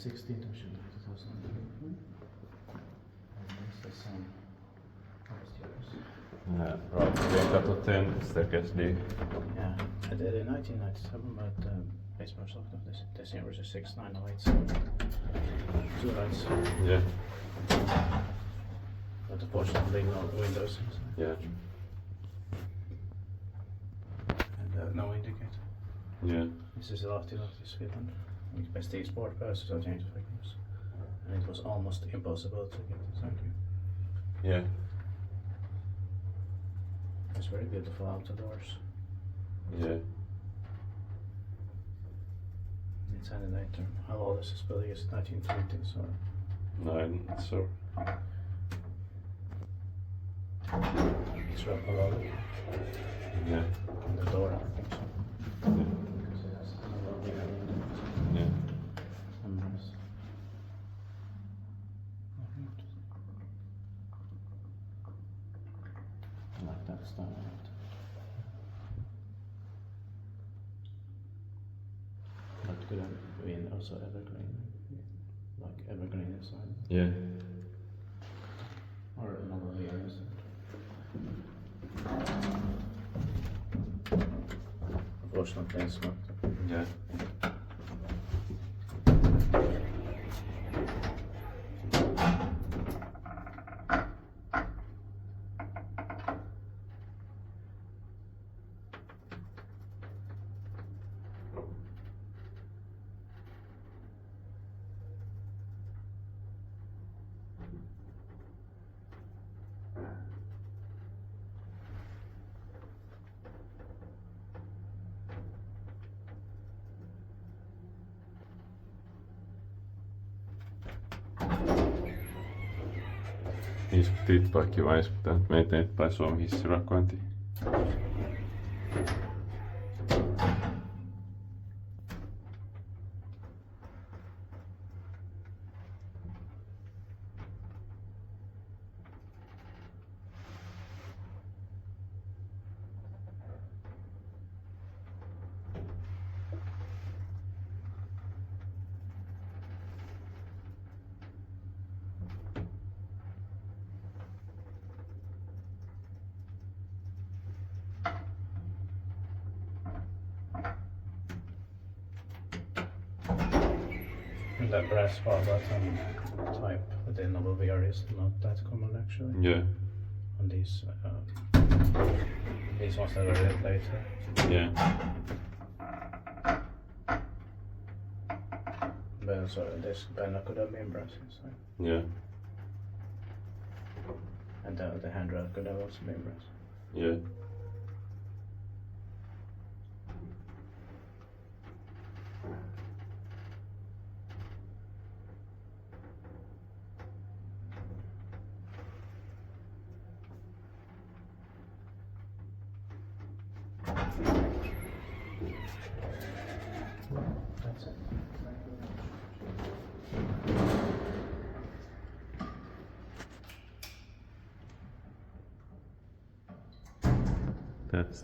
16th of July 2011. And this is Rautatienkatu 10, staircase D. yeah, I did in 1997, but it's most of this year was a 6908, so 2 nights. Yeah. But unfortunately, no windows inside. Yeah. And no indicator. Yeah. This is Lahti, Finland. With Prestige Sport purses I changed for years. And it was almost impossible to get inside here. Yeah. It's very beautiful outdoors. Yeah. Inside the night term. How old is this building? Is it 1920s or? No, I'm not sure. It's right below Yeah. on the door, I think so. Yeah. Because it has a lovely windows. Yeah. And there's I like that style. But could have been also evergreen, like evergreen inside, Yeah. or another layer inside. Unfortunately, it's not. Yeah. Diskutiert vaikka vai pitää meitä eteenpäin Suomen hissirakointiin. That brass bar button type within novel VR is not that common actually. Yeah. On these ones that are in later. Yeah. But sorry, this panel could have been brass inside. Yeah. And the handrail could have also been brass. Yeah. That's it. That's